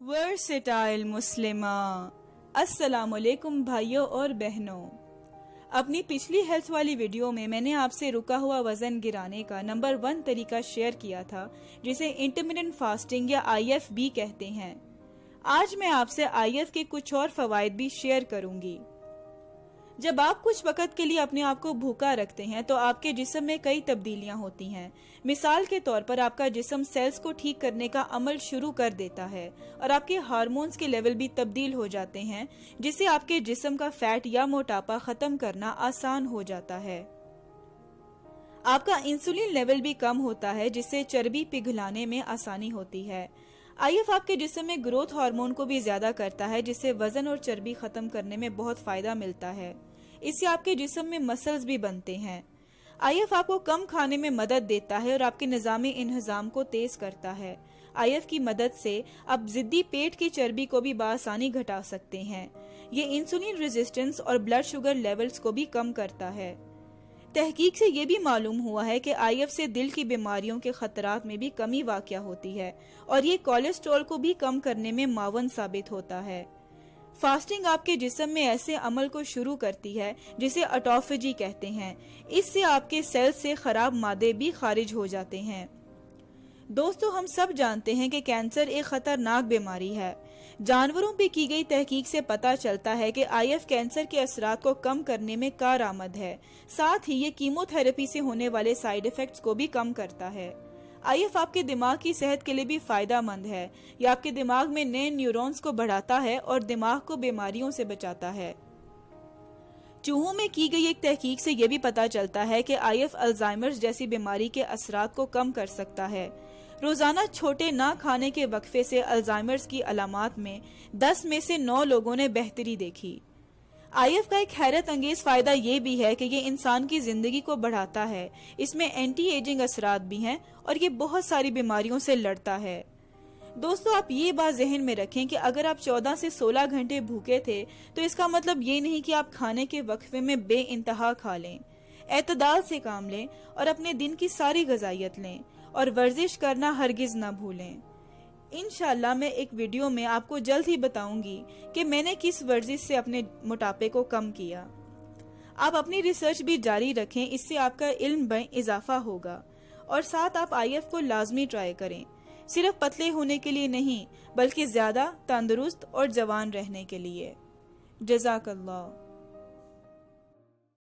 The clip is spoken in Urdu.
ورسٹائل مسلمہ، السلام علیکم بھائیوں اور بہنوں۔ اپنی پچھلی ہیلتھ والی ویڈیو میں نے آپ سے رکا ہوا وزن گرانے کا نمبر 1 طریقہ شیئر کیا تھا، جسے انٹرمیٹنٹ فاسٹنگ یا IF بھی کہتے ہیں۔ آج میں آپ سے IF کے کچھ اور فوائد بھی شیئر کروں گی۔ جب آپ کچھ وقت کے لیے اپنے آپ کو بھوکا رکھتے ہیں تو آپ کے جسم میں کئی تبدیلیاں ہوتی ہیں۔ مثال کے طور پر آپ کا جسم سیلز کو ٹھیک کرنے کا عمل شروع کر دیتا ہے اور آپ کے ہارمونز کے لیول بھی تبدیل ہو جاتے ہیں، جس سے آپ کے جسم کا فیٹ یا موٹاپا ختم کرنا آسان ہو جاتا ہے۔ آپ کا انسولین لیول بھی کم ہوتا ہے، جس سے چربی پگھلانے میں آسانی ہوتی ہے۔ IF آپ کے جسم میں گروتھ ہارمون کو بھی زیادہ کرتا ہے، جس سے وزن اور چربی ختم کرنے میں بہت فائدہ ملتا ہے۔ اس سے آپ کے جسم میں مسلز بھی بنتے ہیں۔ IF آپ کو کم کھانے میں مدد دیتا ہے اور آپ کے نظام انہضام کو تیز کرتا ہے۔ IF کی مدد سے آپ ضدی پیٹ کی چربی کو بھی بآسانی گھٹا سکتے ہیں۔ یہ انسولین ریزسٹنس اور بلڈ شوگر لیولز کو بھی کم کرتا ہے۔ تحقیق سے یہ بھی معلوم ہوا ہے کہ IF سے دل کی بیماریوں کے خطرات میں بھی کمی واقع ہوتی ہے اور یہ کولیسٹرول کو بھی کم کرنے میں معاون ثابت ہوتا ہے۔ فاسٹنگ آپ کے جسم میں ایسے عمل کو شروع کرتی ہے جسے آٹوفیجی کہتے ہیں۔ اس سے آپ کے سیل سے خراب مادے بھی خارج ہو جاتے ہیں۔ دوستو، ہم سب جانتے ہیں کہ کینسر ایک خطرناک بیماری ہے۔ جانوروں پہ کی گئی تحقیق سے پتہ چلتا ہے کہ IF کینسر کے اثرات کو کم کرنے میں کارآمد ہے۔ ساتھ ہی یہ کیمو تھراپی سے ہونے والے سائیڈ ایفیکٹس کو بھی کم کرتا ہے۔ IF آپ کے دماغ کی صحت کے لیے بھی فائدہ مند ہے۔ یہ آپ کے دماغ میں نئے نیورونز کو بڑھاتا ہے اور دماغ کو بیماریوں سے بچاتا ہے۔ چوہوں میں کی گئی ایک تحقیق سے یہ بھی پتہ چلتا ہے کہ IF الزائمرز جیسی بیماری کے اثرات کو کم کر سکتا ہے۔ روزانہ چھوٹے نہ کھانے کے وقفے سے الزائمرز کی علامات میں 10 میں سے 9 لوگوں نے بہتری دیکھی۔ IF کا ایک حیرت انگیز فائدہ یہ بھی ہے کہ یہ انسان کی زندگی کو بڑھاتا ہے۔ اس میں اینٹی ایجنگ اثرات بھی ہیں اور یہ بہت ساری بیماریوں سے لڑتا ہے۔ دوستو، آپ یہ بات ذہن میں رکھیں کہ اگر آپ 14 سے 16 گھنٹے بھوکے تھے تو اس کا مطلب یہ نہیں کہ آپ کھانے کے وقفے میں بے انتہا کھا لیں۔ اعتدال سے کام لیں اور اپنے دن کی ساری غذائیت لیں اور ورزش کرنا ہرگز نہ بھولیں۔ انشاءاللہ میں ایک ویڈیو میں آپ کو جلد ہی بتاؤں گی کہ میں نے کس ورزش سے اپنے موٹاپے کو کم کیا۔ آپ اپنی ریسرچ بھی جاری رکھیں، اس سے آپ کا علم میں اضافہ ہوگا، اور ساتھ آپ IF کو لازمی ٹرائی کریں، صرف پتلے ہونے کے لیے نہیں بلکہ زیادہ تندرست اور جوان رہنے کے لیے۔ جزاک اللہ۔